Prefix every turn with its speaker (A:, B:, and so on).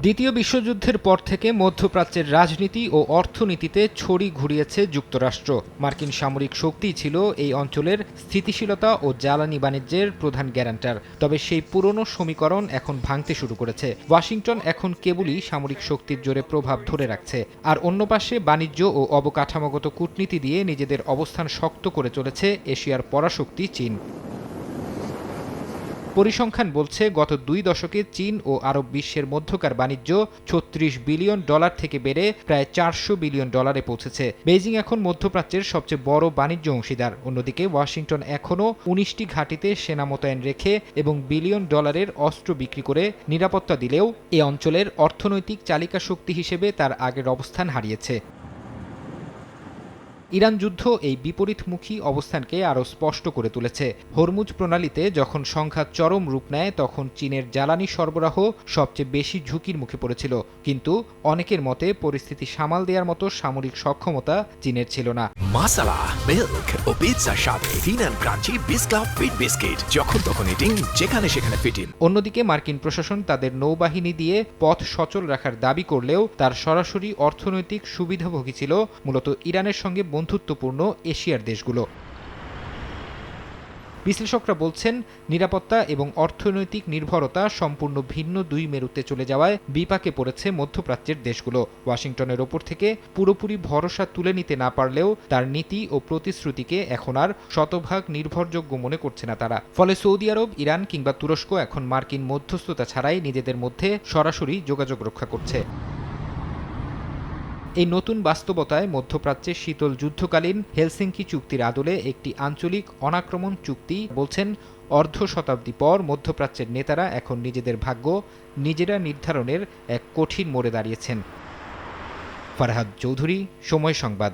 A: দ্বিতীয় বিশ্বযুদ্ধের পর থেকে মধ্যপ্রাচ্যের রাজনীতি ও অর্থনীতিতে ছড়ি ঘুরিয়েছে যুক্তরাষ্ট্র। মার্কিন সামরিক শক্তিই ছিল এই অঞ্চলের স্থিতিশীলতা ও জ্বালানি বাণিজ্যের প্রধান গ্যারান্টার। তবে সেই পুরনো সমীকরণ এখন ভাঙতে শুরু করেছে। ওয়াশিংটন এখন কেবলই সামরিক শক্তির জোরে প্রভাব ধরে রাখছে, আর অন্য পাশে বাণিজ্য ও অবকাঠামোগত কূটনীতি দিয়ে নিজেদের অবস্থান শক্ত করে চলেছে এশিয়ার পরাশক্তি চীন। পরিসংখ্যান বলছে গত 2 দশকে চীন ও আরব বিশ্বের মধ্যকার বাণিজ্য $36 বিলিয়ন থেকে বেড়ে প্রায় $400 বিলিয়ন পৌঁছেছে। বেইজিং এখন মধ্যপ্রাচ্যের সবচেয়ে বড় বাণিজ্য অংশীদার। অন্যদিকে ওয়াশিংটন এখনও 19টি ঘাঁটিতে সেনা মোতায়েন রেখে এবং $বিলিয়ন অস্ত্র বিক্রি করে নিরাপত্তা দিলেও এ অঞ্চলের অর্থনৈতিক চালিকা শক্তি হিসেবে তার আগের অবস্থান হারিয়েছে। ইরান যুদ্ধ এই বিপরীতমুখী অবস্থানকে আরও স্পষ্ট করে তুলেছে। হরমুজ প্রণালীতে যখন সংঘাত চরম রূপ নেয়, তখন চীনের জ্বালানি সরবরাহ সবচেয়ে বেশি ঝুঁকির মুখে পড়েছিল। কিন্তু অনেকের মতে পরিস্থিতি সামাল দেওয়ার মতো সামরিক সক্ষমতা চীনের ছিল না।
B: মাসালা, মিল্ক ও পিৎজার সাথে thin and crunchy biscuit fit biscuit, যখন তখন ইটিং, যেখানে সেখানে ফিটিং।
A: অন্যদিকে মার্কিন প্রশাসন তাদের নৌবাহিনী দিয়ে পথ সচল রাখার দাবি করলেও তার সরাসরি অর্থনৈতিক সুবিধাভোগী ছিল মূলত ইরানের সঙ্গে বন্ধুত্বপূর্ণ এশিয়ার দেশগুলো। বিশ্লেষকরা বলছেন, নিরাপত্তা এবং অর্থনৈতিক নির্ভরতা সম্পূর্ণ ভিন্ন দুই মেরুতে চলে যাওয়ায় বিপাকে পড়েছে মধ্যপ্রাচ্যের দেশগুলো। ওয়াশিংটনের ওপর থেকে পুরোপুরি ভরসা তুলে নিতে না পারলেও তার নীতি ও প্রতিশ্রুতিকে এখন আর শতভাগ নির্ভরযোগ্য মনে করছে না তারা। ফলে সৌদি আরব, ইরান কিংবা তুরস্ক এখন মার্কিন মধ্যস্থতা ছাড়াই নিজেদের মধ্যে সরাসরি যোগাযোগ রক্ষা করছে। এই নতুন বাস্তবতায় মধ্যপ্রাচ্যে শীতল যুদ্ধকালীন হেলসিঙ্কি চুক্তির আদলে একটি আঞ্চলিক অনাক্রমণ চুক্তি বলছেন অর্ধ শতাব্দী পর মধ্যপ্রাচ্যের নেতারা এখন নিজেদের ভাগ্য নিজেরা নির্ধারণের এক কঠিন মোড়ে দাঁড়িয়েছেন। ফারহাদ চৌধুরী, সময় সংবাদ।